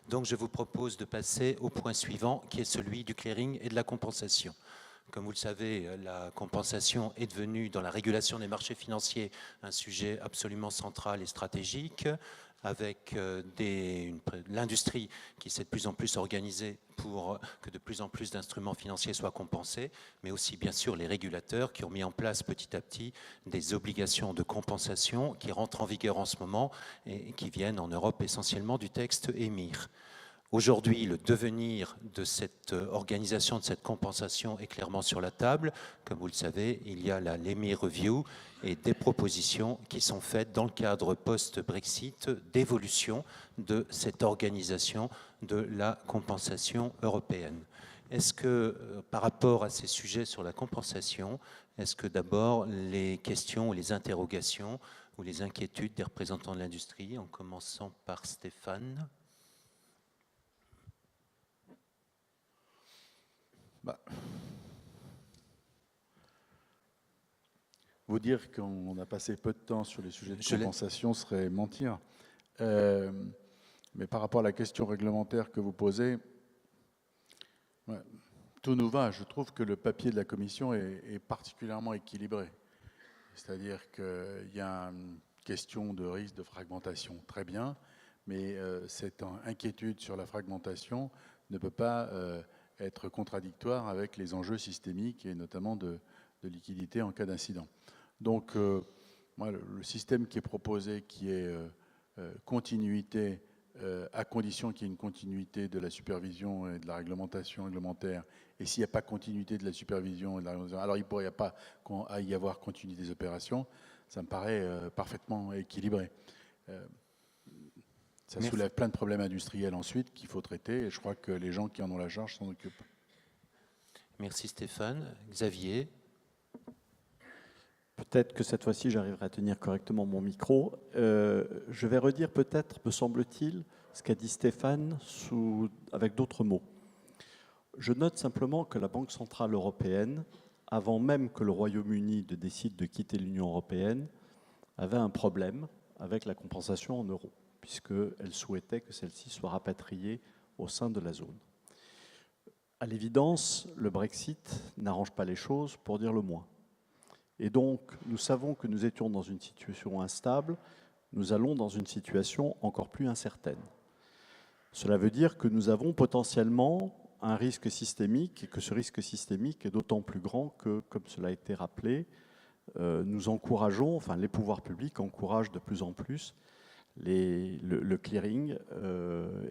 Donc je vous propose de passer au point suivant, qui est celui du clearing et de la compensation. Comme vous le savez, la compensation est devenue, dans la régulation des marchés financiers, un sujet absolument central et stratégique, avec l'industrie qui s'est de plus en plus organisée pour que de plus en plus d'instruments financiers soient compensés, mais aussi bien sûr les régulateurs qui ont mis en place petit à petit des obligations de compensation qui rentrent en vigueur en ce moment et qui viennent en Europe essentiellement du texte EMIR. Aujourd'hui, le devenir de cette organisation, de cette compensation est clairement sur la table. Comme vous le savez, il y a la l'EMIR Review et des propositions qui sont faites dans le cadre post-Brexit d'évolution de cette organisation de la compensation européenne. Est-ce que, par rapport à ces sujets sur la compensation, est-ce que d'abord les questions ou les interrogations ou les inquiétudes des représentants de l'industrie, en commençant par Stéphane? Vous dire qu'on a passé peu de temps sur les sujets de compensation serait mentir. Mais par rapport à la question réglementaire que vous posez, tout nous va. Je trouve que le papier de la Commission est particulièrement équilibré. C'est-à-dire qu'il y a une question de risque de fragmentation, très bien, mais cette inquiétude sur la fragmentation ne peut pas être contradictoire avec les enjeux systémiques et notamment de liquidité en cas d'incident. Donc, moi, le système qui est proposé, qui est continuité, à condition qu'il y ait une continuité de la supervision et de la réglementation réglementaire, et s'il n'y a pas continuité de la supervision et de la réglementation, alors il ne pourrait pas y avoir continuité des opérations, ça me paraît parfaitement équilibré. Ça soulève plein de problèmes industriels ensuite qu'il faut traiter, et je crois que les gens qui en ont la charge s'en occupent. Merci Stéphane. Xavier? Peut-être que cette fois-ci, j'arriverai à tenir correctement mon micro. Je vais redire peut-être, me semble-t-il, ce qu'a dit Stéphane avec d'autres mots. Je note simplement que la Banque centrale européenne, avant même que le Royaume-Uni décide de quitter l'Union européenne, avait un problème avec la compensation en euros, puisqu'elle souhaitait que celle-ci soit rapatriée au sein de la zone. À l'évidence, le Brexit n'arrange pas les choses, pour dire le moins. Et donc, nous savons que nous étions dans une situation instable, nous allons dans une situation encore plus incertaine. Cela veut dire que nous avons potentiellement un risque systémique, et que ce risque systémique est d'autant plus grand que, comme cela a été rappelé, nous encourageons, enfin les pouvoirs publics encouragent de plus en plus le clearing,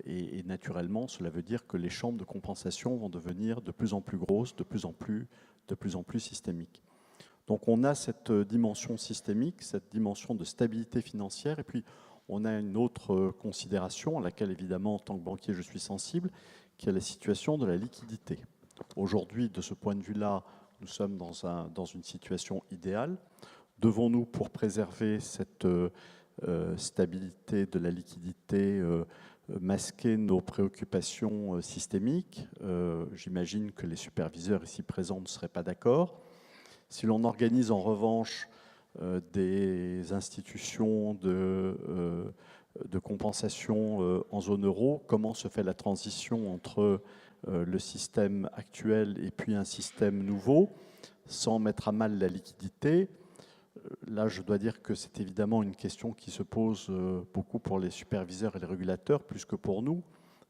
et naturellement, cela veut dire que les chambres de compensation vont devenir de plus en plus grosses, de plus en plus systémiques. Donc on a cette dimension systémique, cette dimension de stabilité financière, et puis on a une autre considération à laquelle évidemment en tant que banquier je suis sensible, qui est la situation de la liquidité. Aujourd'hui, de ce point de vue-là, nous sommes dans une situation idéale. Devons-nous, pour préserver cette stabilité de la liquidité, masquer nos préoccupations systémiques? J'imagine que les superviseurs ici présents ne seraient pas d'accord. Si l'on organise en revanche des institutions de compensation en zone euro, comment se fait la transition entre le système actuel et puis un système nouveau, sans mettre à mal la liquidité? Là, je dois dire que c'est évidemment une question qui se pose beaucoup pour les superviseurs et les régulateurs, plus que pour nous.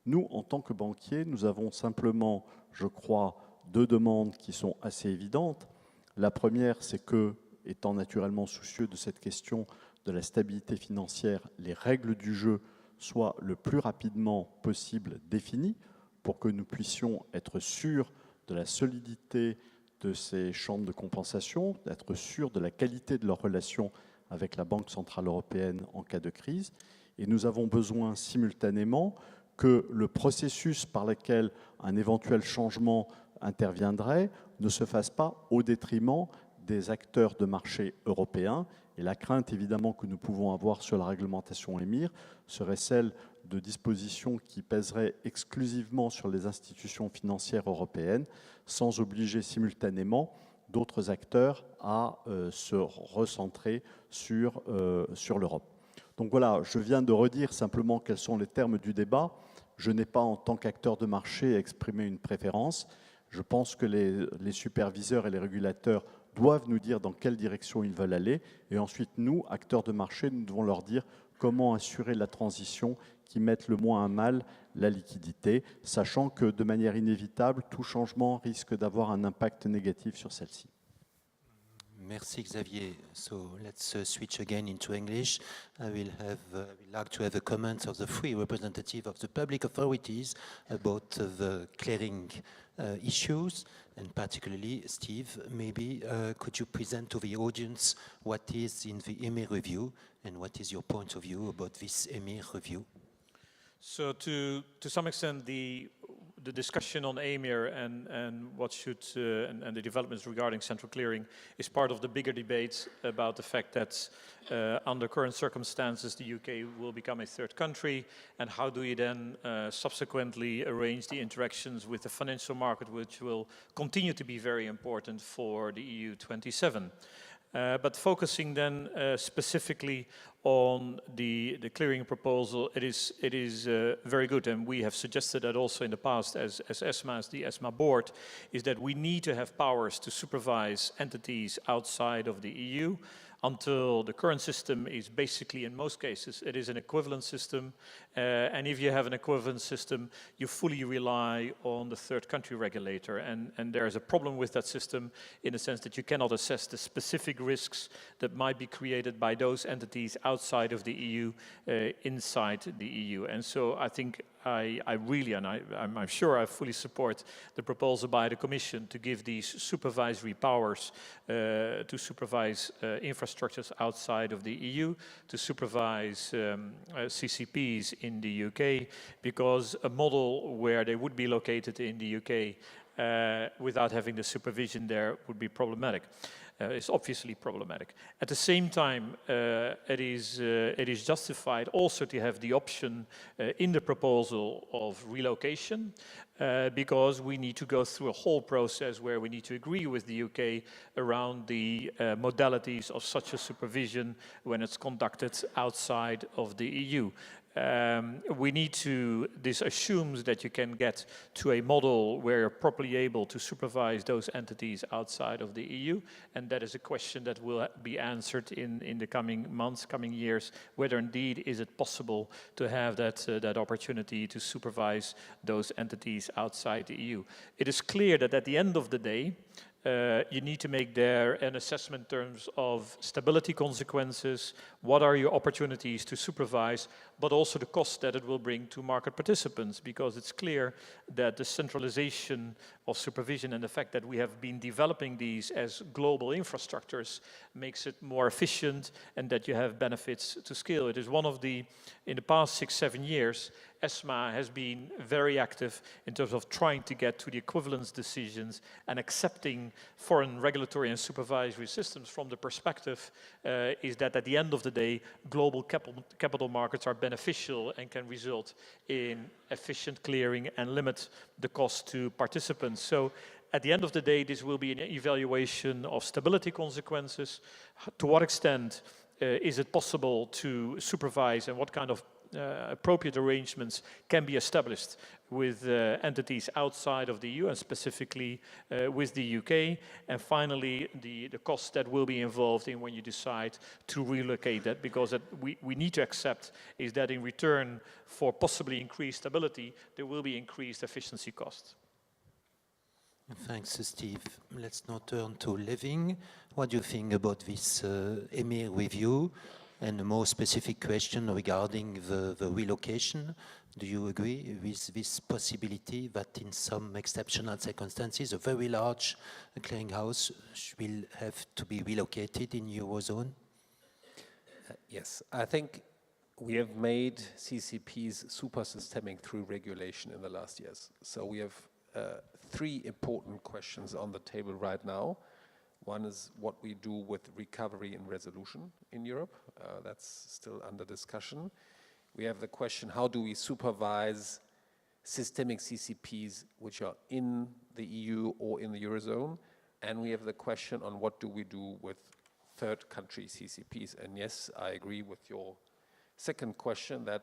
Nous, en tant que banquiers, nous avons simplement, je crois, deux demandes qui sont assez évidentes. La première, c'est que, étant naturellement soucieux de cette question de la stabilité financière, les règles du jeu soient le plus rapidement possible définies pour que nous puissions être sûrs de la solidité de ces chambres de compensation, d'être sûrs de la qualité de leurs relations avec la Banque centrale européenne en cas de crise. Et nous avons besoin simultanément que le processus par lequel un éventuel changement interviendrait ne se fasse pas au détriment des acteurs de marché européens. Et la crainte, évidemment, que nous pouvons avoir sur la réglementation EMIR serait celle de dispositions qui pèseraient exclusivement sur les institutions financières européennes, sans obliger simultanément d'autres acteurs à se recentrer sur l'Europe. Donc voilà, je viens de redire simplement quels sont les termes du débat. Je n'ai pas, en tant qu'acteur de marché, exprimé une préférence. Je pense que les superviseurs et les régulateurs doivent nous dire dans quelle direction ils veulent aller. Et ensuite, nous, acteurs de marché, nous devons leur dire comment assurer la transition qui mette le moins à mal la liquidité, sachant que de manière inévitable, tout changement risque d'avoir un impact négatif sur celle-ci. Merci Xavier. So let's switch again into English. I will like to have a comment of the three representatives of the public authorities about the clearing issues, and particularly Steve, maybe could you present to the audience what is in the EMIR review and what is your point of view about this EMIR review? So to some extent, the discussion on EMIR and what should and the developments regarding central clearing is part of the bigger debate about the fact that under current circumstances the UK will become a third country, and how do you then subsequently arrange the interactions with the financial market, which will continue to be very important for the EU 27. But focusing then specifically on the clearing proposal, it is very good, and we have suggested that also in the past as ESMA, as the ESMA board, is that we need to have powers to supervise entities outside of the EU. Until the current system is basically, in most cases, it is an equivalent system. And if you have an equivalent system, you fully rely on the third country regulator. And there is a problem with that system in the sense that you cannot assess the specific risks that might be created by those entities outside of the EU, inside the EU. And so I think I really, and I'm sure I fully support the proposal by the Commission to give these supervisory powers to supervise infrastructures outside of the EU, to supervise CCPs in the UK, because a model where they would be located in the UK without having the supervision there would be problematic. Is obviously problematic. At the same time, it is justified also to have the option in the proposal of relocation, because we need to go through a whole process where we need to agree with the UK around the modalities of such a supervision when it's conducted outside of the EU. This assumes that you can get to a model where you're properly able to supervise those entities outside of the EU, and that is a question that will be answered in the coming months, coming years, whether indeed is it possible to have that opportunity to supervise those entities outside the EU. It is clear that at the end of the day, you need to make there an assessment in terms of stability consequences, what are your opportunities to supervise, but also the cost that it will bring to market participants, because it's clear that the centralization of supervision and the fact that we have been developing these as global infrastructures makes it more efficient, and that you have benefits to scale. It is one of the, in the past 6-7 years, ESMA has been very active in terms of trying to get to the equivalence decisions and accepting foreign regulatory and supervisory systems from the perspective is that at the end of the day, global capital markets are beneficial and can result in efficient clearing and limit the cost to participants. So at the end of the day, this will be an evaluation of stability consequences. To what extent is it possible to supervise, and what kind of appropriate arrangements can be established with entities outside of the EU, and specifically with the UK. And finally, the costs that will be involved in when you decide to relocate that, because we need to accept is that in return for possibly increased stability, there will be increased efficiency costs. Thanks, Steve. Let's now turn to Leving. What do you think about this EMIR review? And a more specific question regarding the relocation. Do you agree with this possibility that in some exceptional circumstances, a very large clearinghouse will have to be relocated in Eurozone? Yes, I think we have made CCPs super systemic through regulation in the last years. So we have 3 important questions on the table right now. One is what we do with recovery and resolution in Europe. That's still under discussion. We have the question, how do we supervise systemic CCPs which are in the EU or in the Eurozone? And we have the question on what do we do with third country CCPs. And yes, I agree with your second question that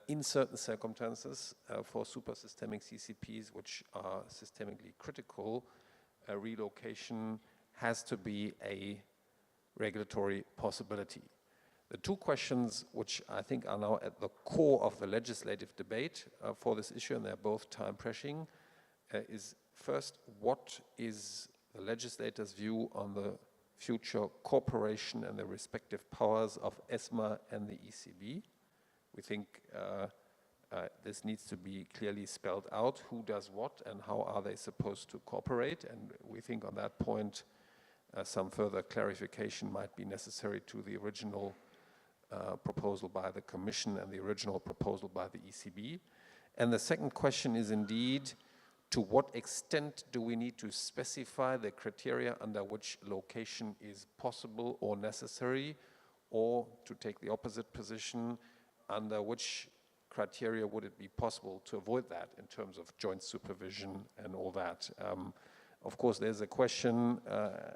in certain circumstances, for super systemic CCPs, which are systemically critical, relocation has to be a regulatory possibility. The two questions which I think are now at the core of the legislative debate for this issue, and they're both time-pressing, is first, what is the legislator's view on the future cooperation and the respective powers of ESMA and the ECB? We think this needs to be clearly spelled out, who does what and how are they supposed to cooperate, and we think on that point some further clarification might be necessary to the original proposal by the Commission and the original proposal by the ECB. And the second question is indeed, to what extent do we need to specify the criteria under which location is possible or necessary, or to take the opposite position, under which criteria would it be possible to avoid that in terms of joint supervision and all that? Of course, there's a question,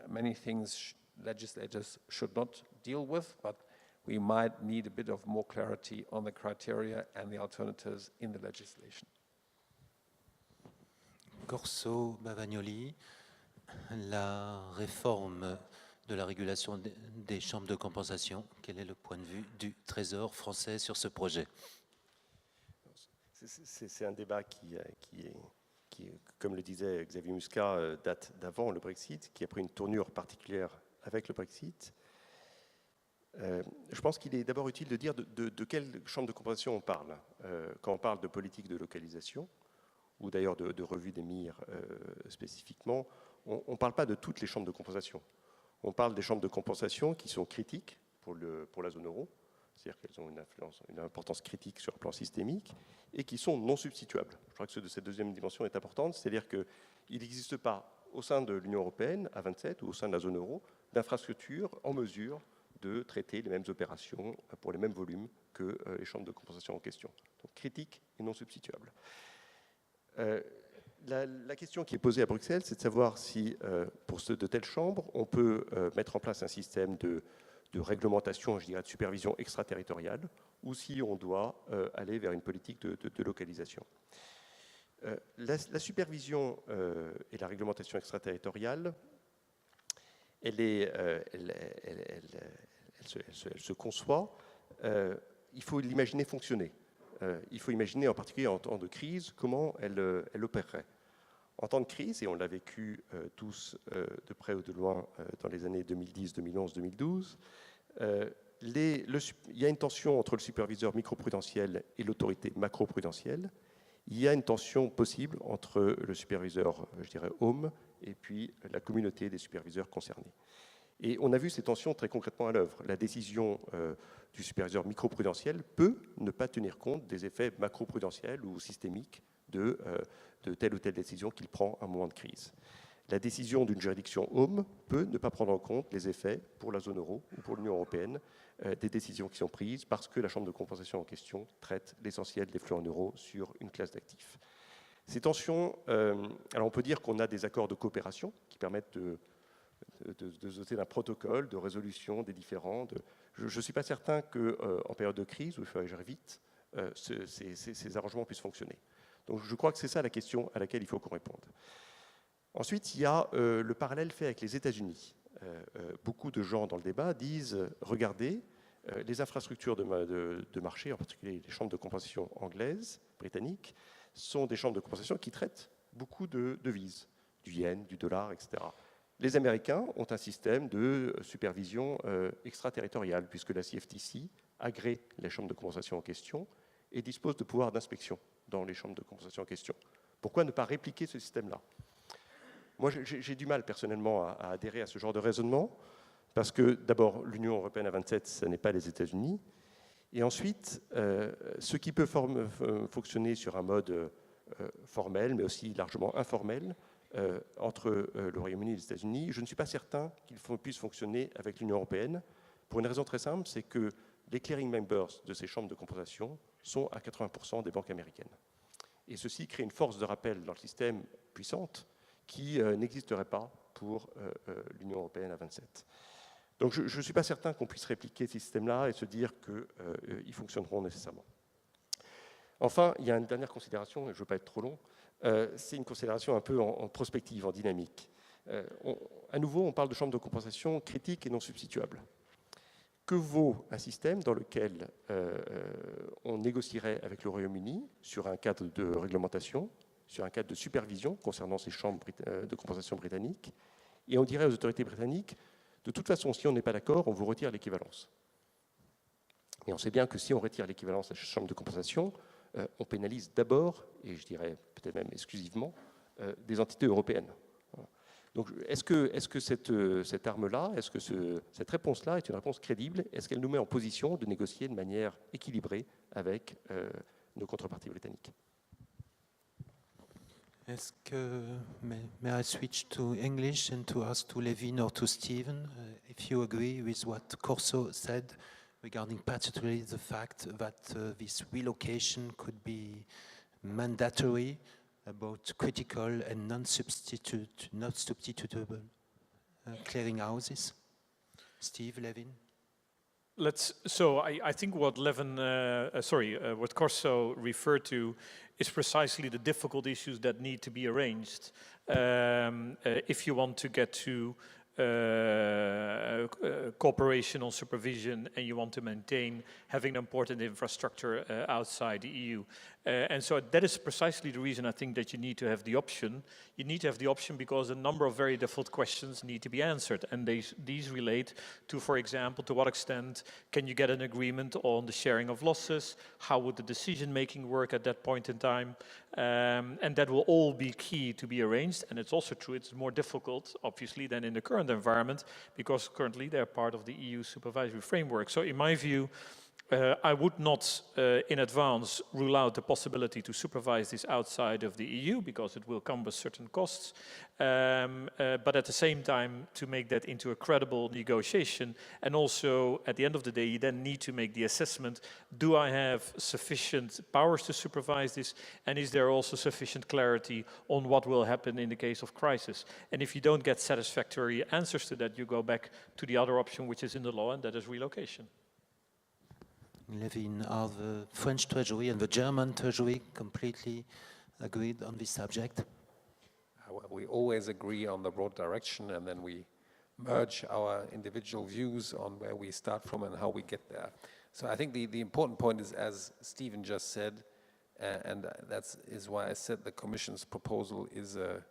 many things legislators should not deal with, but we might need a bit of more clarity on the criteria and the alternatives in the legislation. Corso Bavagnoli, la réforme de la régulation des chambres de compensation, quel est le point de vue du Trésor français sur ce projet? C'est un débat qui, comme le disait Xavier Muscat, date d'avant le Brexit, qui a pris une tournure particulière avec le Brexit. Je pense qu'il est d'abord utile de dire de quelle chambre de compensation on parle. Quand on parle de politique de localisation, ou d'ailleurs de revue des MIR spécifiquement, on ne parle pas de toutes les chambres de compensation. On parle des chambres de compensation qui sont critiques pour la zone euro, c'est-à-dire qu'elles ont une importance critique sur le plan systémique, et qui sont non substituables. Je crois que cette deuxième dimension est importante, c'est-à-dire qu'il n'existe pas au sein de l'Union européenne, à 27, ou au sein de la zone euro, d'infrastructures en mesure de traiter les mêmes opérations pour les mêmes volumes que les chambres de compensation en question. Donc critiques et non substituables. La question qui est posée à Bruxelles, c'est de savoir si, pour de telles chambres, on peut mettre en place un système de réglementation, je dirais, de supervision extraterritoriale, ou si on doit aller vers une politique de localisation. La supervision et la réglementation extraterritoriale, elle se conçoit, il faut l'imaginer fonctionner. Il faut imaginer en particulier en temps de crise comment elle opérerait. En temps de crise, et on l'a vécu tous de près ou de loin dans les années 2010, 2011, 2012, il y a une tension entre le superviseur microprudentiel et l'autorité macroprudentielle. Il y a une tension possible entre le superviseur, je dirais, home, et puis la communauté des superviseurs concernés. Et on a vu ces tensions très concrètement à l'œuvre. La décision du superviseur microprudentiel peut ne pas tenir compte des effets macroprudentiels ou systémiques de telle ou telle décision qu'il prend à un moment de crise. La décision d'une juridiction home peut ne pas prendre en compte les effets pour la zone euro ou pour l'Union européenne des décisions qui sont prises parce que la chambre de compensation en question traite l'essentiel des flux en euros sur une classe d'actifs. Ces tensions, alors on peut dire qu'on a des accords de coopération qui permettent de doter d'un protocole de résolution des différends. Je ne suis pas certain qu'en période de crise, où il faut agir vite, ces arrangements puissent fonctionner. Donc je crois que c'est ça la question à laquelle il faut qu'on réponde. Ensuite, il y a le parallèle fait avec les États-Unis. Beaucoup de gens dans le débat disent, regardez, les infrastructures de marché, en particulier les chambres de compensation anglaises, britanniques, sont des chambres de compensation qui traitent beaucoup de devises, du yen, du dollar, etc. Les Américains ont un système de supervision extraterritoriale, puisque la CFTC agrée les chambres de compensation en question et dispose de pouvoirs d'inspection dans les chambres de compensation en question. Pourquoi ne pas répliquer ce système-là? Moi, j'ai du mal personnellement à adhérer à ce genre de raisonnement, parce que d'abord, l'Union européenne à 27, ce n'est pas les États-Unis. Et ensuite, ce qui peut fonctionner sur un mode formel, mais aussi largement informel, entre le Royaume-Uni et les États-Unis, je ne suis pas certain qu'il puisse fonctionner avec l'Union européenne, pour une raison très simple, c'est que les clearing members de ces chambres de compensation sont à 80% des banques américaines. Et ceci crée une force de rappel dans le système puissante qui n'existerait pas pour l'Union européenne à 27. Donc je ne suis pas certain qu'on puisse répliquer ces systèmes-là et se dire qu'ils fonctionneront nécessairement. Enfin, il y a une dernière considération, et je ne veux pas être trop long, c'est une considération un peu en prospective, en dynamique. À nouveau, on parle de chambre de compensation critique et non substituable. Que vaut un système dans lequel on négocierait avec le Royaume-Uni sur un cadre de réglementation, sur un cadre de supervision concernant ces chambres de compensation britanniques, et on dirait aux autorités britanniques, de toute façon, si on n'est pas d'accord, on vous retire l'équivalence. Et on sait bien que si on retire l'équivalence à la chambre de compensation, on pénalise d'abord, et je dirais peut-être même exclusivement, des entités européennes. Donc, est-ce que cette arme-là, est-ce que cette réponse-là est une réponse crédible? Est-ce qu'elle nous met en position de négocier de manière équilibrée avec nos contreparties britanniques? Est-ce que, may I switch to English and to ask to Levin or to Stephen if you agree with what Corso said regarding particularly the fact that this relocation could be mandatory about critical and not substitutable clearing houses? Steve, Levin? So I think what what Corso referred to is precisely the difficult issues that need to be arranged if you want to get to cooperation on supervision and you want to maintain having important infrastructure outside the EU. And so that is precisely the reason I think that you need to have the option. You need to have the option because a number of very difficult questions need to be answered. And these relate to, for example, to what extent can you get an agreement on the sharing of losses? How would the decision-making work at that point in time? And that will all be key to be arranged. And it's also true, it's more difficult, obviously, than in the current environment, because currently they're part of the EU supervisory framework. So in my view, I would not in advance rule out the possibility to supervise this outside of the EU, because it will come with certain costs. But at the same time, to make that into a credible negotiation, and also at the end of the day, you then need to make the assessment, do I have sufficient powers to supervise this, and is there also sufficient clarity on what will happen in the case of crisis? And if you don't get satisfactory answers to that, you go back to the other option which is in the law, and that is relocation. Levin, are the French Treasury and the German Treasury completely agreed on this subject? We always agree on the broad direction, and then we merge our individual views on where we start from and how we get there. So I think the important point is, as Stephen just said, and that is why I said the Commission's proposal is a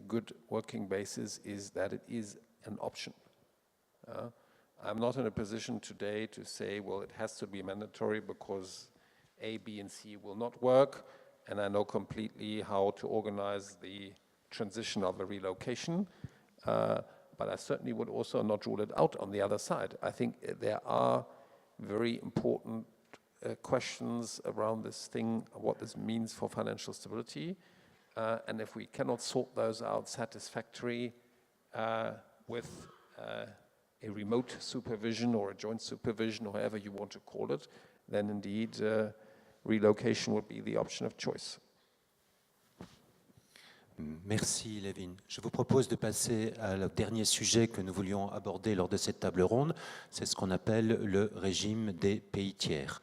good working basis, is that it is an option. I'm not in a position today to say, well, it has to be mandatory because A, B, and C will not work, and I know completely how to organize the transition of a relocation, but I certainly would also not rule it out on the other side. I think there are very important questions around this thing, what this means for financial stability, and if we cannot sort those out satisfactorily with a remote supervision or a joint supervision, or however you want to call it, then indeed relocation would be the option of choice. Merci Levin. Je vous propose de passer au dernier sujet que nous voulions aborder lors de cette table ronde. C'est ce qu'on appelle le régime des pays tiers.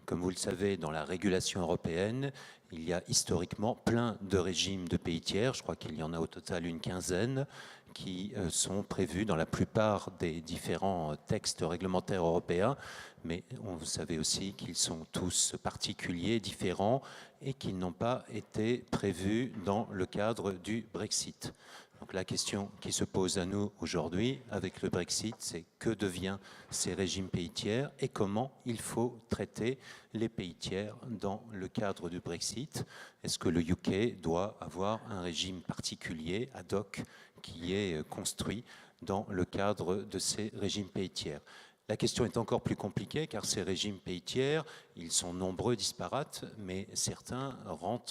Comme vous le savez, dans la régulation européenne, il y a historiquement plein de régimes de pays tiers. Je crois qu'il y en a au total une quinzaine qui sont prévus dans la plupart des différents textes réglementaires européens. Mais vous savez aussi qu'ils sont tous particuliers, différents, et qu'ils n'ont pas été prévus dans le cadre du Brexit. Donc la question qui se pose à nous aujourd'hui avec le Brexit, c'est que devient ces régimes pays tiers et comment il faut traiter les pays tiers dans le cadre du Brexit. Est-ce que le UK doit avoir un régime particulier ad hoc qui est construit dans le cadre de ces régimes pays tiers? La question est encore plus compliquée car ces régimes pays tiers, ils sont nombreux, disparates, mais certains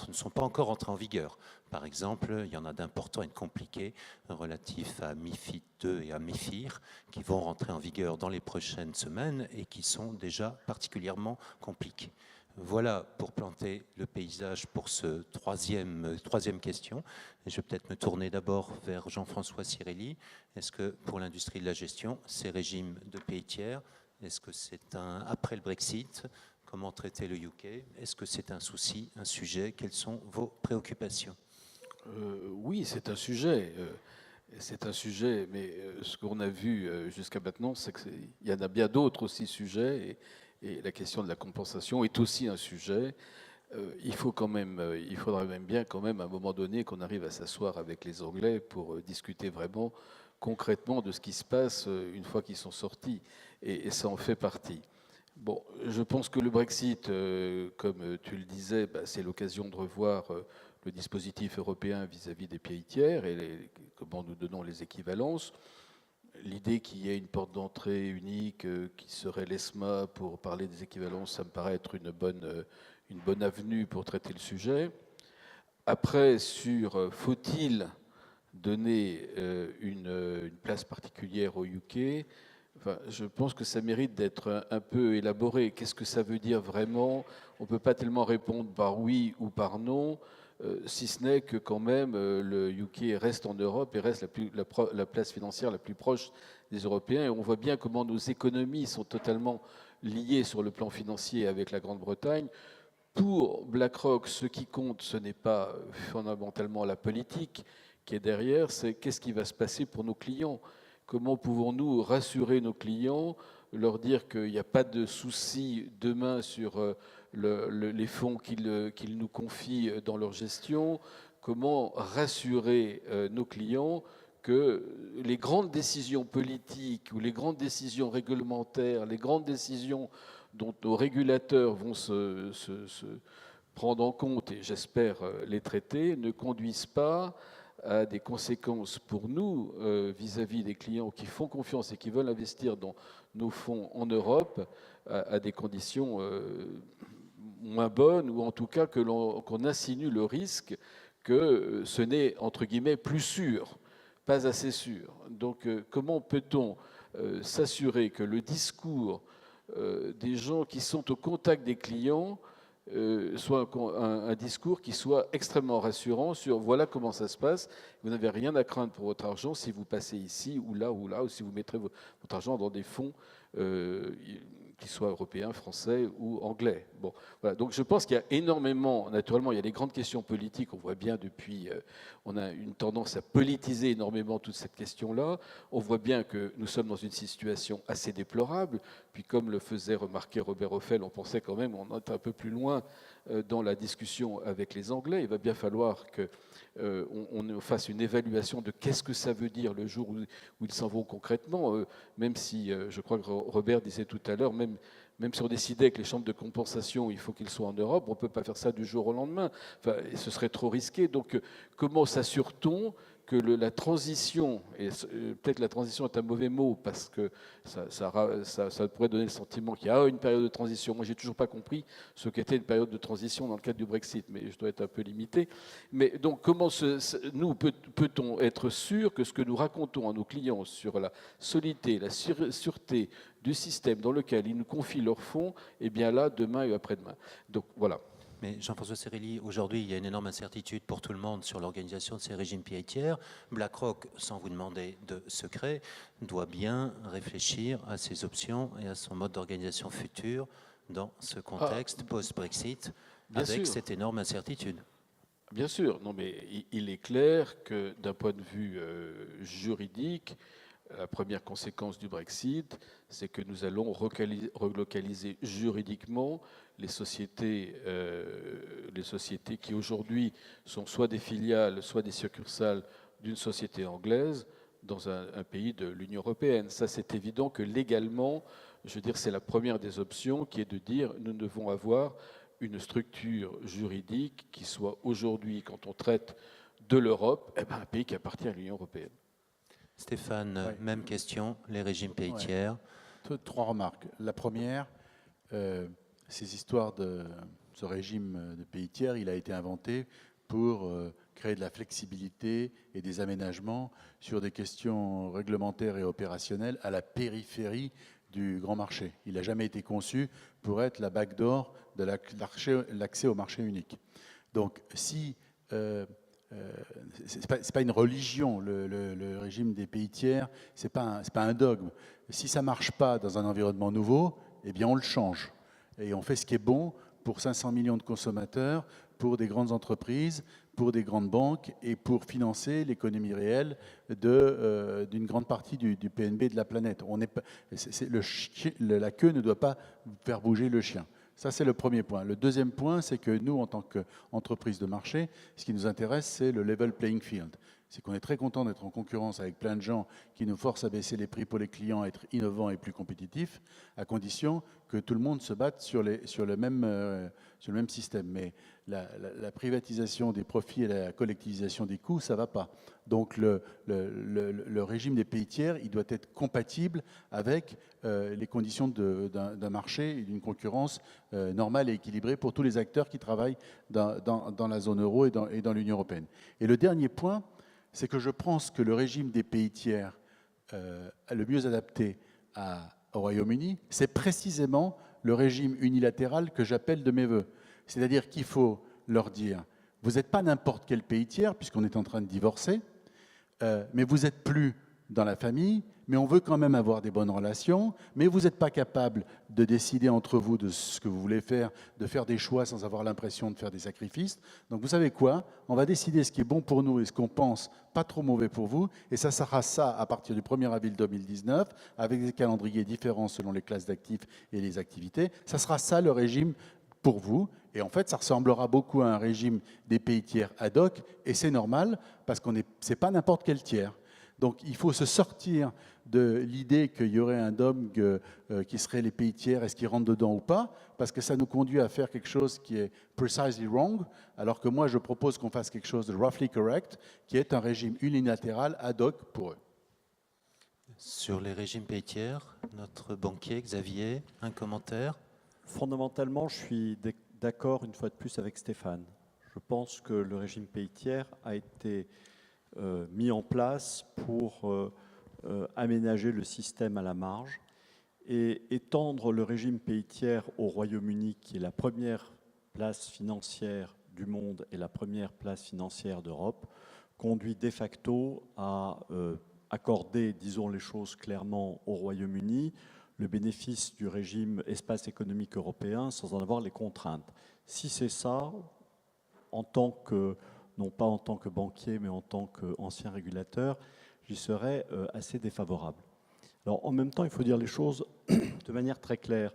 ne sont pas encore entrés en vigueur. Par exemple, il y en a d'importants et de compliqués relatifs à MiFID II et à MiFIR qui vont rentrer en vigueur dans les prochaines semaines et qui sont déjà particulièrement compliqués. Voilà pour planter le paysage pour ce troisième question. Et je vais peut-être me tourner d'abord vers Jean-François Cirelli. Est-ce que pour l'industrie de la gestion, ces régimes de pays tiers, est-ce que c'est après le Brexit? Comment traiter le UK? Est-ce que c'est un souci, un sujet? Quelles sont vos préoccupations? Oui, c'est un sujet. C'est un sujet, mais ce qu'on a vu jusqu'à maintenant, c'est qu'il y en a bien d'autres aussi sujets, et la question de la compensation est aussi un sujet. Il faudra même bien quand même à un moment donné qu'on arrive à s'asseoir avec les Anglais pour discuter vraiment concrètement de ce qui se passe une fois qu'ils sont sortis, et ça en fait partie. Bon, je pense que le Brexit, comme tu le disais, c'est l'occasion de revoir le dispositif européen vis-à-vis des pays tiers et comment nous donnons les équivalences. L'idée qu'il y ait une porte d'entrée unique qui serait l'ESMA pour parler des équivalences, ça me paraît être une bonne avenue pour traiter le sujet. Après, faut-il donner une place particulière au UK? Enfin, je pense que ça mérite d'être un peu élaboré. Qu'est-ce que ça veut dire vraiment? On ne peut pas tellement répondre par oui ou par non, si ce n'est que quand même le UK reste en Europe et reste la place financière la plus proche des Européens. Et on voit bien comment nos économies sont totalement liées sur le plan financier avec la Grande-Bretagne. Pour BlackRock, ce qui compte, ce n'est pas fondamentalement la politique qui est derrière, c'est qu'est-ce qui va se passer pour nos clients. Comment pouvons-nous rassurer nos clients, leur dire qu'il n'y a pas de souci demain sur les fonds qu'ils nous confient dans leur gestion? Comment rassurer nos clients que les grandes décisions politiques ou les grandes décisions réglementaires, les grandes décisions dont nos régulateurs vont se prendre en compte, et j'espère les traiter, ne conduisent pas à des conséquences pour nous vis-à-vis des clients qui font confiance et qui veulent investir dans nos fonds en Europe à des conditions moins bonnes, ou en tout cas qu'on insinue le risque que ce n'est, entre guillemets, plus sûr, pas assez sûr. Donc comment peut-on s'assurer que le discours des gens qui sont au contact des clients soit un discours qui soit extrêmement rassurant sur voilà comment ça se passe, vous n'avez rien à craindre pour votre argent si vous passez ici ou là, ou si vous mettrez votre argent dans des fonds qui soient européens, français ou anglais. Bon, voilà. Donc je pense qu'il y a énormément, naturellement, il y a des grandes questions politiques, on voit bien depuis, on a une tendance à politiser énormément toute cette question-là, on voit bien que nous sommes dans une situation assez déplorable, puis comme le faisait remarquer Robert Ophel, on pensait quand même on est un peu plus loin dans la discussion avec les Anglais, il va bien falloir que on fasse une évaluation de qu'est-ce que ça veut dire le jour où ils s'en vont concrètement, même si, je crois que Robert disait tout à l'heure, même si on décidait que les chambres de compensation, il faut qu'ils soient en Europe, on ne peut pas faire ça du jour au lendemain. Enfin, ce serait trop risqué. Donc, comment s'assure-t-on que la transition, et peut-être la transition est un mauvais mot, parce que ça pourrait donner le sentiment qu'il y a une période de transition. Moi, je n'ai toujours pas compris ce qu'était une période de transition dans le cadre du Brexit, mais je dois être un peu limité. Mais donc, comment nous peut-on être sûr que ce que nous racontons à nos clients sur la solidité, la sûreté du système dans lequel ils nous confient leurs fonds, eh bien là, demain et après-demain. Donc, voilà. Mais Jean-François Serelli, aujourd'hui, il y a une énorme incertitude pour tout le monde sur l'organisation de ces régimes pays tiers. BlackRock, sans vous demander de secret, doit bien réfléchir à ses options et à son mode d'organisation futur dans ce contexte post-Brexit, avec cette énorme incertitude. Bien sûr, non, mais il est clair que d'un point de vue juridique, la première conséquence du Brexit, c'est que nous allons relocaliser juridiquement les sociétés qui aujourd'hui sont soit des filiales, soit des succursales d'une société anglaise dans un pays de l'Union européenne. Ça, c'est évident que légalement, je veux dire, c'est la première des options qui est de dire nous devons avoir une structure juridique qui soit aujourd'hui, quand on traite de l'Europe, un pays qui appartient à l'Union européenne. Stéphane, ouais. Même question, les régimes pays tiers. Trois remarques. La première, ces histoires de ce régime de pays tiers, il a été inventé pour créer de la flexibilité et des aménagements sur des questions réglementaires et opérationnelles à la périphérie du grand marché. Il n'a jamais été conçu pour être la backdoor de l'accès au marché unique. Donc, si c'est pas une religion, le régime des pays tiers, c'est pas un dogme. Si ça marche pas dans un environnement nouveau, eh bien on le change. Et on fait ce qui est bon pour 500 millions de consommateurs, pour des grandes entreprises, pour des grandes banques et pour financer l'économie réelle d'une grande partie du PNB de la planète. La queue ne doit pas faire bouger le chien. Ça, c'est le premier point. Le deuxième point, c'est que nous, en tant qu'entreprise de marché, ce qui nous intéresse, c'est le level playing field. C'est qu'on est très content d'être en concurrence avec plein de gens qui nous forcent à baisser les prix pour les clients, à être innovants et plus compétitifs, à condition que tout le monde se batte sur le même système. Mais la privatisation des profits et la collectivisation des coûts, ça ne va pas. Donc le régime des pays tiers, il doit être compatible avec les conditions d'un marché et d'une concurrence normale et équilibrée pour tous les acteurs qui travaillent dans la zone euro et dans l'Union européenne. Et le dernier point, c'est que je pense que le régime des pays tiers le mieux adapté au Royaume-Uni, c'est précisément le régime unilatéral que j'appelle de mes voeux. C'est-à-dire qu'il faut leur dire, vous n'êtes pas n'importe quel pays tiers, puisqu'on est en train de divorcer, mais vous n'êtes plus dans la famille, mais on veut quand même avoir des bonnes relations, mais vous n'êtes pas capable de décider entre vous de ce que vous voulez faire, de faire des choix sans avoir l'impression de faire des sacrifices. Donc vous savez quoi? On va décider ce qui est bon pour nous et ce qu'on pense pas trop mauvais pour vous, et ça sera ça à partir du 1er avril 2019, avec des calendriers différents selon les classes d'actifs et les activités. Ça sera ça le régime pour vous, et en fait ça ressemblera beaucoup à un régime des pays tiers ad hoc, et c'est normal, parce que c'est pas n'importe quel tiers. Donc il faut se sortir de l'idée qu'il y aurait un DOM qui serait les pays tiers, est-ce qu'ils rentrent dedans ou pas, parce que ça nous conduit à faire quelque chose qui est precisely wrong, alors que moi je propose qu'on fasse quelque chose de roughly correct, qui est un régime unilatéral ad hoc pour eux. Sur les régimes pays tiers, notre banquier Xavier, un commentaire? Fondamentalement, je suis d'accord une fois de plus avec Stéphane. Je pense que le régime pays tiers a été mis en place pour aménager le système à la marge et étendre le régime pays tiers au Royaume-Uni, qui est la première place financière du monde et la première place financière d'Europe, conduit de facto à accorder, disons les choses clairement, au Royaume-Uni le bénéfice du régime espace économique européen sans en avoir les contraintes. Si c'est ça, en tant que non pas en tant que banquier, mais en tant qu'ancien régulateur, j'y serais assez défavorable. Alors, en même temps, il faut dire les choses de manière très claire.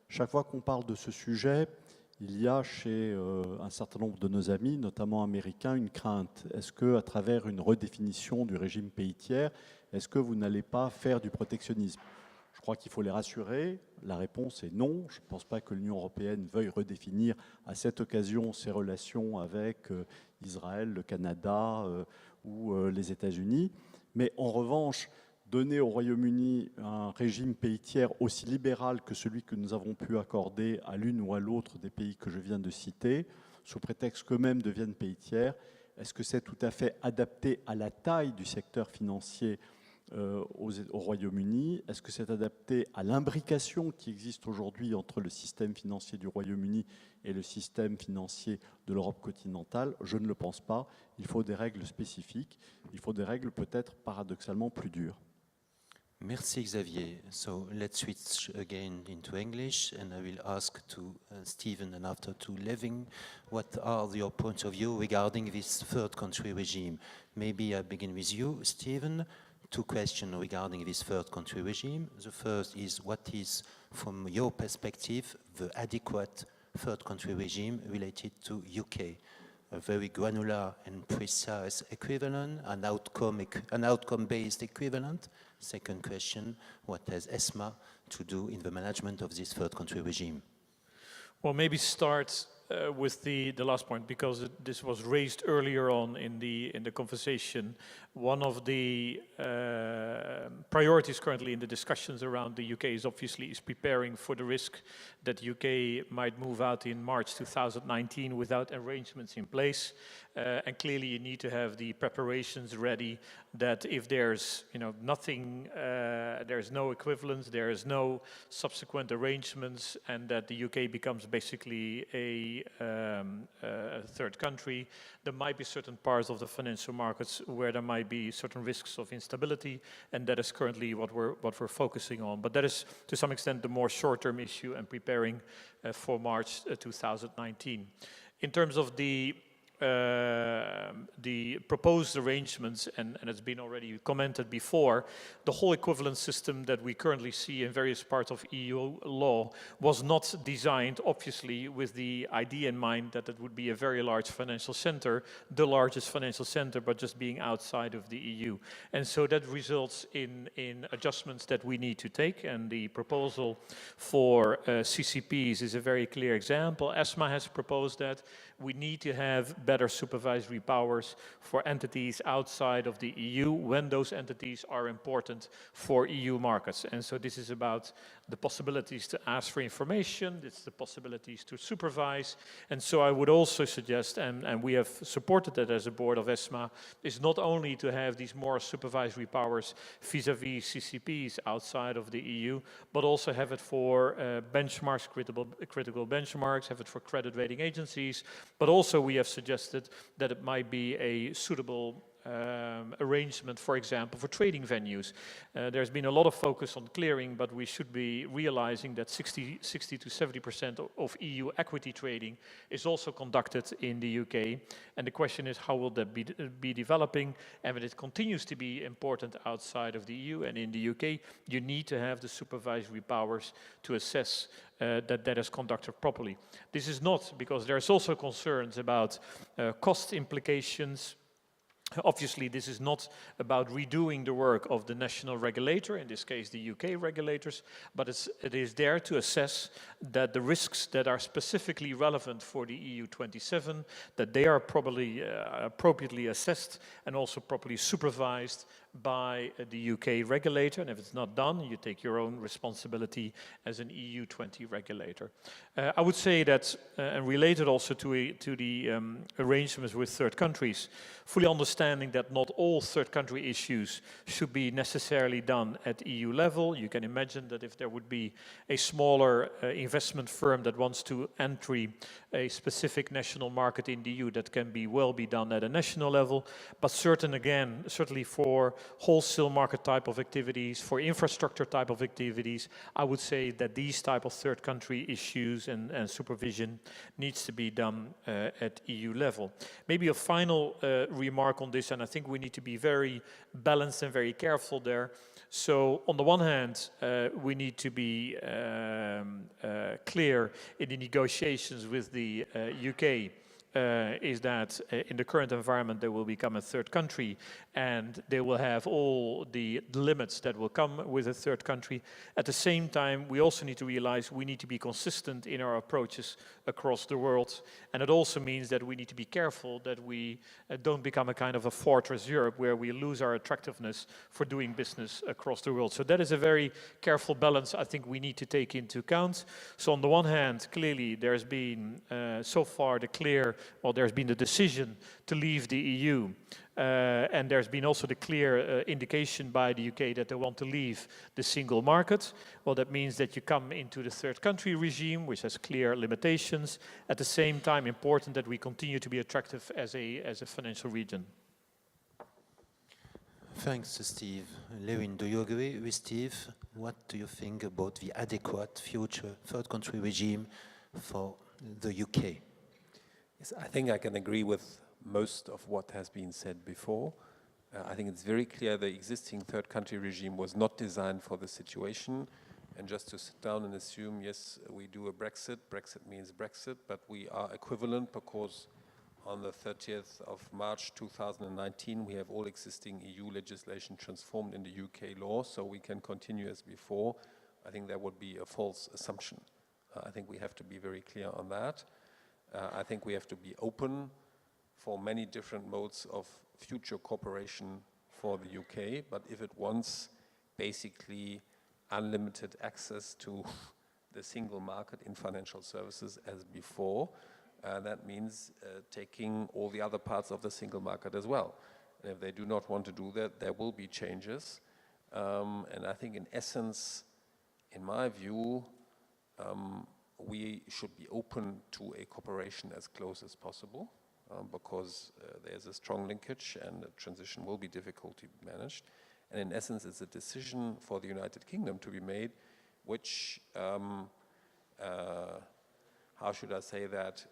Chaque fois qu'on parle de ce sujet, il y a chez un certain nombre de nos amis, notamment américains, une crainte. Est-ce qu'à travers une redéfinition du régime pays tiers, est-ce que vous n'allez pas faire du protectionnisme ? Je crois qu'il faut les rassurer. La réponse est non. Je ne pense pas que l'Union européenne veuille redéfinir à cette occasion ses relations avec Israël, le Canada ou les États-Unis. Mais en revanche, donner au Royaume-Uni un régime pays tiers aussi libéral que celui que nous avons pu accorder à l'une ou à l'autre des pays que je viens de citer, sous prétexte qu'eux-mêmes deviennent pays tiers, est-ce que c'est tout à fait adapté à la taille du secteur financier au Royaume-Uni? Est-ce que c'est adapté à l'imbrication qui existe aujourd'hui entre le système financier du Royaume-Uni et le système financier de l'Europe continentale? Je ne le pense pas. Il faut des règles spécifiques. Il faut des règles peut-être paradoxalement plus dures. Merci Xavier. So let's switch again into English, and I will ask to Stephen and after to Leving, what are your points of view regarding this third country regime? Maybe I begin with you, Stephen. Two questions regarding this third country regime. The first is, what is, from your perspective, the adequate third country regime related to UK? A very granular and precise equivalent, an outcome-based equivalent. Second question, what has ESMA to do in the management of this third country regime? Well, maybe start with the last point, because this was raised earlier on in the conversation. One of the priorities currently in the discussions around the UK is preparing for the risk that UK might move out in March 2019 without arrangements in place. And clearly you need to have the preparations ready, that if there's nothing, there's no equivalence, there is no subsequent arrangements, and that the UK becomes basically a be a third country. There might be certain parts of the financial markets where there might be certain risks of instability, and that is currently what we're focusing on. But that is, to some extent, the more short-term issue and preparing for March 2019. In terms of the proposed arrangements, and it's been already commented before, the whole equivalent system that we currently see in various parts of EU law was not designed, obviously, with the idea in mind that it would be a very large financial center, the largest financial center, but just being outside of the EU. And so that results in adjustments that we need to take, and the proposal for CCPs is a very clear example. ESMA has proposed that we need to have better supervisory powers for entities outside of the EU when those entities are important for EU markets. And so this is about the possibilities to ask for information, it's the possibilities to supervise. And so I would also suggest, and we have supported that as a board of ESMA, is not only to have these more supervisory powers vis-à-vis CCPs outside of the EU, but also have it for benchmarks, critical benchmarks, have it for credit rating agencies. But also we have suggested that it might be a suitable arrangement, for example, for trading venues. There's been a lot of focus on clearing, but we should be realizing that 60 to 70% of EU equity trading is also conducted in the UK. And the question is, how will that be developing? And when it continues to be important outside of the EU and in the UK, you need to have the supervisory powers to assess that is conducted properly. This is not because there's also concerns about cost implications. Obviously, this is not about redoing the work of the national regulator, in this case the UK regulators, but it is there to assess that the risks that are specifically relevant for the EU 27, that they are probably appropriately assessed and also properly supervised by the UK regulator. And if it's not done, you take your own responsibility as an EU 20 regulator. I would say that, and related also to the arrangements with third countries, fully understanding that not all third country issues should be necessarily done at EU level. You can imagine that if there would be a smaller investment firm that wants to enter a specific national market in the EU, that can well be done at a national level. But certainly for wholesale market type of activities, for infrastructure type of activities, I would say that these type of third country issues and supervision needs to be done at EU level. Maybe a final remark on this, and I think we need to be very balanced and very careful there. So on the one hand, we need to be clear in the negotiations with the UK, is that in the current environment they will become a third country and they will have all the limits that will come with a third country. At the same time, we also need to realize we need to be consistent in our approaches across the world, and it also means that we need to be careful that we don't become a kind of a fortress Europe where we lose our attractiveness for doing business across the world. So that is a very careful balance I think we need to take into account. So on the one hand, clearly there's been so far there's been the decision to leave the EU, and there's been also the clear indication by the UK that they want to leave the single market. Well, that means that you come into the third country regime, which has clear limitations. At the same time, important that we continue to be attractive as a financial region. Thanks, Steve. Lewin, do you agree with Steve? What do you think about the adequate future third country regime for the UK? Yes, I think I can agree with most of what has been said before. I think it's very clear the existing third country regime was not designed for the situation. And just to sit down and assume, yes, we do a Brexit means Brexit, but we are equivalent because on the 30th of March 2019, we have all existing EU legislation transformed into UK law, so we can continue as before. I think that would be a false assumption. I think we have to be very clear on that. I think we have to be open for many different modes of future cooperation for the UK, but if it wants basically unlimited access to the single market in financial services as before, that means taking all the other parts of the single market as well. And if they do not want to do that, there will be changes. And I think in essence, in my view, we should be open to a cooperation as close as possible because there's a strong linkage and the transition will be difficult to be managed. And in essence, it's a decision for the United Kingdom to be made, which, how should I say that,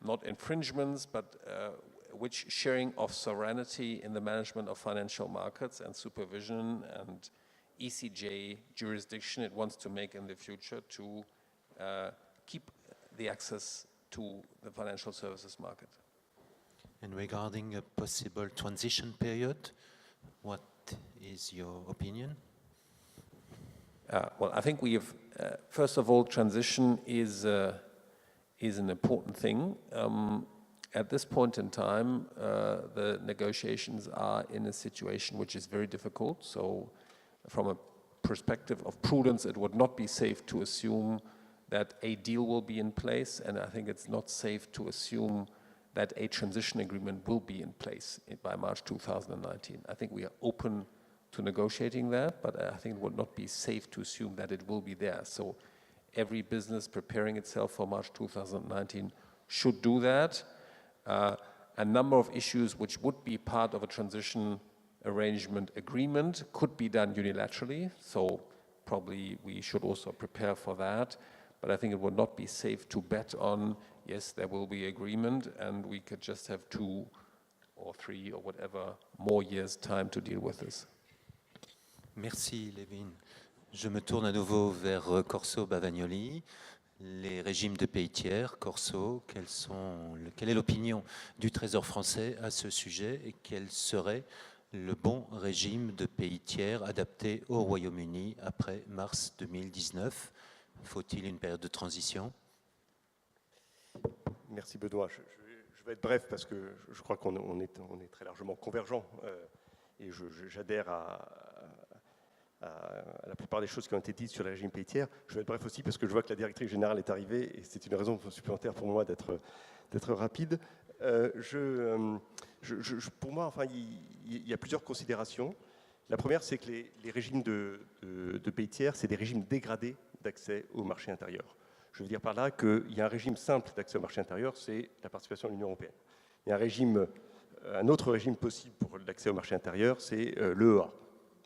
not infringements, but which sharing of sovereignty in the management of financial markets and supervision and ECJ jurisdiction it wants to make in the future to keep the access to the financial services market. And regarding a possible transition period, what is your opinion? Well, I think we have, first of all, transition is an important thing. At this point in time, the negotiations are in a situation which is very difficult. So from a perspective of prudence, it would not be safe to assume that a deal will be in place, and I think it's not safe to assume that a transition agreement will be in place by March 2019. I think we are open to negotiating that, but I think it would not be safe to assume that it will be there. So every business preparing itself for March 2019 should do that. A number of issues which would be part of a transition arrangement agreement could be done unilaterally, so probably we should also prepare for that. But I think it would not be safe to bet on, yes, there will be agreement, and we could just have 2 or 3 or whatever more years' time to deal with this. Merci, Lévin. Je me tourne à nouveau vers Corso Bavagnoli. Les régimes de pays tiers, Corso, quelle est l'opinion du Trésor français à ce sujet et quel serait le bon régime de pays tiers adapté au Royaume-Uni après mars 2019 ? Faut-il une période de transition? Merci Benoît. Je vais être bref parce que je crois qu'on est très largement convergents et j'adhère à la plupart des choses qui ont été dites sur le régime pays tiers. Je vais être bref aussi parce que je vois que la directrice générale est arrivée et c'est une raison supplémentaire pour moi d'être rapide. Pour moi, enfin, il y a plusieurs considérations. La première, c'est que les régimes de pays tiers, c'est des régimes dégradés d'accès au marché intérieur. Je veux dire par là qu'il y a un régime simple d'accès au marché intérieur, c'est la participation à l'Union européenne. Il y a un autre régime possible pour l'accès au marché intérieur, c'est l'EEA.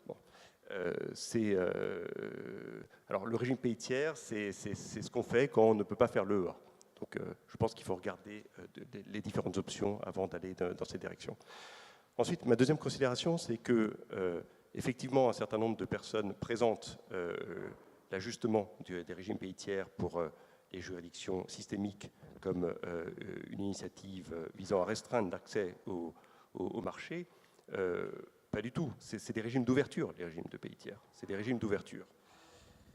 Bon. Alors le régime pays tiers, c'est ce qu'on fait quand on ne peut pas faire l'EEA. Donc je pense qu'il faut regarder les différentes options avant d'aller dans cette direction. Ensuite, ma deuxième considération, c'est que effectivement un certain nombre de personnes présentent l'ajustement des régimes pays tiers pour les juridictions systémiques comme une initiative visant à restreindre l'accès au marché. Pas du tout. C'est des régimes d'ouverture, les régimes de pays tiers. C'est des régimes d'ouverture.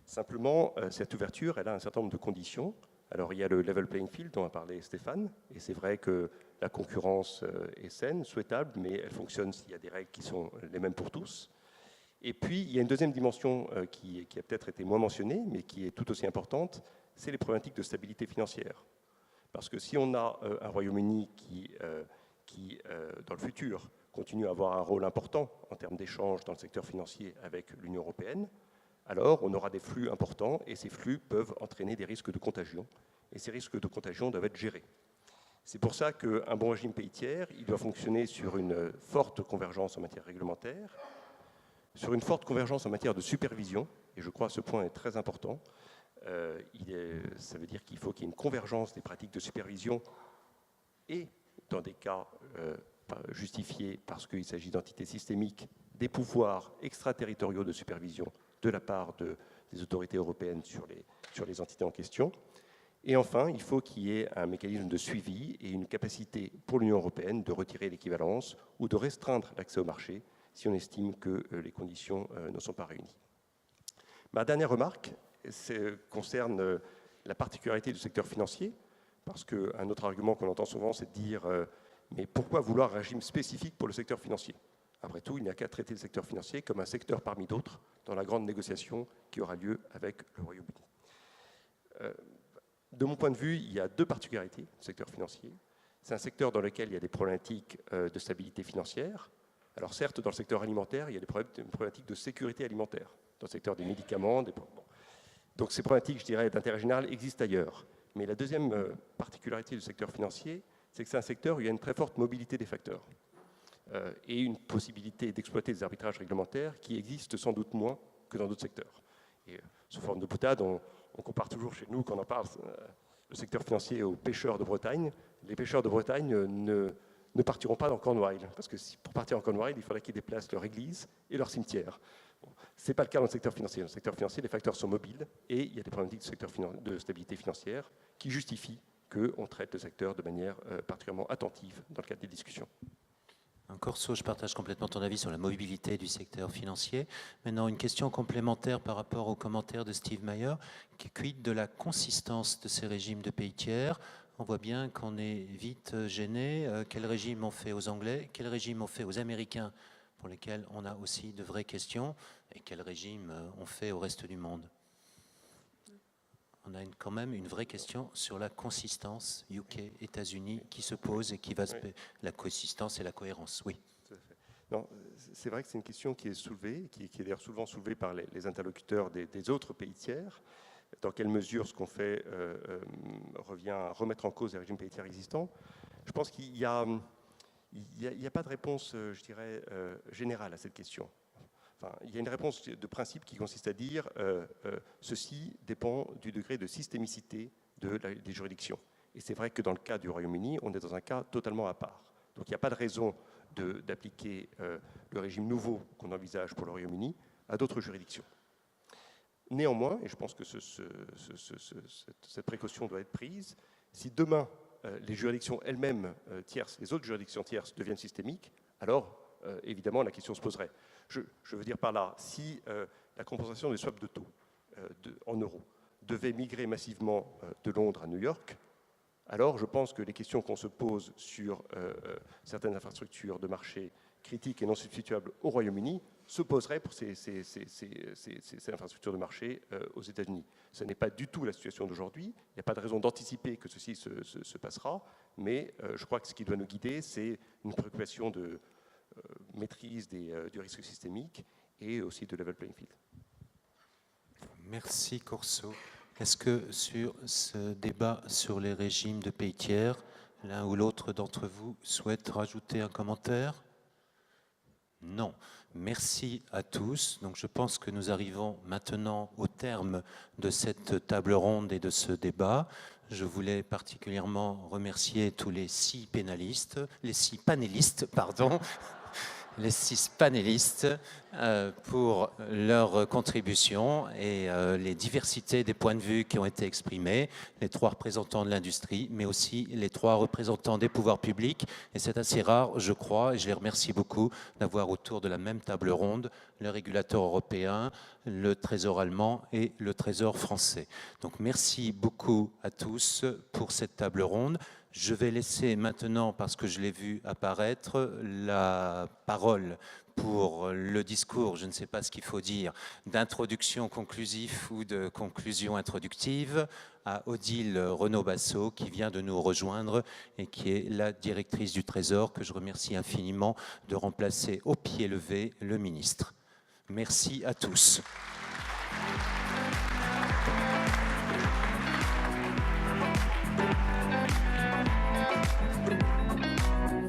Simplement, cette ouverture, elle a un certain nombre de conditions. Alors, il y a le level playing field dont a parlé Stéphane, et c'est vrai que la concurrence est saine, souhaitable, mais elle fonctionne s'il y a des règles qui sont les mêmes pour tous. Et puis, il y a une deuxième dimension qui a peut-être été moins mentionnée, mais qui est tout aussi importante, c'est les problématiques de stabilité financière. Parce que si on a un Royaume-Uni qui, dans le futur, continue à avoir un rôle important en termes d'échanges dans le secteur financier avec l'Union européenne, alors on aura des flux importants et ces flux peuvent entraîner des risques de contagion. Et ces risques de contagion doivent être gérés. C'est pour ça qu'un bon régime pays tiers, il doit fonctionner sur une forte convergence en matière réglementaire, sur une forte convergence en matière de supervision, et je crois que ce point est très important. Ça veut dire qu'il faut qu'il y ait une convergence des pratiques de supervision et, dans des cas justifiés parce qu'il s'agit d'entités systémiques, des pouvoirs extraterritoriaux de supervision de la part des autorités européennes sur les entités en question. Et enfin, il faut qu'il y ait un mécanisme de suivi et une capacité pour l'Union européenne de retirer l'équivalence ou de restreindre l'accès au marché si on estime que les conditions ne sont pas réunies. Ma dernière remarque concerne la particularité du secteur financier, parce qu'un autre argument qu'on entend souvent, c'est de dire mais pourquoi vouloir un régime spécifique pour le secteur financier? Après tout, il n'y a qu'à traiter le secteur financier comme un secteur parmi d'autres dans la grande négociation qui aura lieu avec le Royaume-Uni. De mon point de vue, il y a deux particularités du secteur financier. C'est un secteur dans lequel il y a des problématiques de stabilité financière. Alors certes, dans le secteur alimentaire, il y a des problématiques de sécurité alimentaire. Dans le secteur des médicaments, Donc ces problématiques, je dirais, d'intérêt général existent ailleurs. Mais la deuxième particularité du secteur financier, c'est que c'est un secteur où il y a une très forte mobilité des facteurs et une possibilité d'exploiter des arbitrages réglementaires qui existent sans doute moins que dans d'autres secteurs. Et sous forme de boutade, on compare toujours chez nous, quand on en parle, le secteur financier aux pêcheurs de Bretagne. Les pêcheurs de Bretagne ne partiront pas dans Cornouailles, parce que pour partir en Cornouailles, il faudrait qu'ils déplacent leur église et leur cimetière. Ce n'est pas le cas dans le secteur financier. Dans le secteur financier, les facteurs sont mobiles et il y a des problématiques de stabilité financière qui justifient qu'on traite le secteur de manière particulièrement attentive dans le cadre des discussions. Corso, je partage complètement ton avis sur la mobilité du secteur financier. Maintenant, une question complémentaire par rapport aux commentaires de Steve Mayer, qui quid de la consistance de ces régimes de pays tiers. On voit bien qu'on est vite gêné. Quel régime on fait aux Anglais? Quel régime on fait aux Américains, pour lesquels on a aussi de vraies questions? Et quel régime on fait au reste du monde? On a quand même une vraie question sur la consistance UK, États-Unis qui se pose et qui va se... La consistance et la cohérence, oui. Non, c'est vrai que c'est une question qui est soulevée, qui est d'ailleurs souvent soulevée par les interlocuteurs des autres pays tiers. Dans quelle mesure ce qu'on fait revient à remettre en cause les régimes pays tiers existants? Je pense qu'il n'y a pas de réponse, je dirais, générale à cette question. Enfin, il y a une réponse de principe qui consiste à dire ceci dépend du degré de systémicité des juridictions. Et c'est vrai que dans le cas du Royaume-Uni, on est dans un cas totalement à part. Donc il n'y a pas de raison d'appliquer le régime nouveau qu'on envisage pour le Royaume-Uni à d'autres juridictions. Néanmoins, et je pense que cette précaution doit être prise, si demain les juridictions elles-mêmes tierces, les autres juridictions tierces deviennent systémiques, alors évidemment la question se poserait. Je veux dire par là, si la compensation des swaps de taux en euros devait migrer massivement de Londres à New York, alors je pense que les questions qu'on se pose sur certaines infrastructures de marché critiques et non substituables au Royaume-Uni se poseraient pour ces infrastructures de marché aux États-Unis. Ce n'est pas du tout la situation d'aujourd'hui. Il n'y a pas de raison d'anticiper que ceci se passera, mais je crois que ce qui doit nous guider, c'est une préoccupation de maîtrise du risque systémique et aussi de level playing field. Merci Corso. Est-ce que sur ce débat sur les régimes de pays tiers, l'un ou l'autre d'entre vous souhaite rajouter un commentaire? Non. Merci à tous. Donc je pense que nous arrivons maintenant au terme de cette table ronde et de ce débat. Je voulais particulièrement remercier tous les six panélistes, pour leur contribution et les diversités des points de vue qui ont été exprimés, les trois représentants de l'industrie, mais aussi les trois représentants des pouvoirs publics. Et c'est assez rare, je crois, et je les remercie beaucoup, d'avoir autour de la même table ronde le régulateur européen, le Trésor allemand et le Trésor français. Donc merci beaucoup à tous pour cette table ronde. Je vais laisser maintenant, parce que je l'ai vu apparaître, la parole pour le discours, je ne sais pas ce qu'il faut dire, d'introduction conclusive ou de conclusion introductive, à Odile Renaud-Bassot, qui vient de nous rejoindre et qui est la directrice du Trésor, que je remercie infiniment de remplacer au pied levé le ministre. Merci à tous.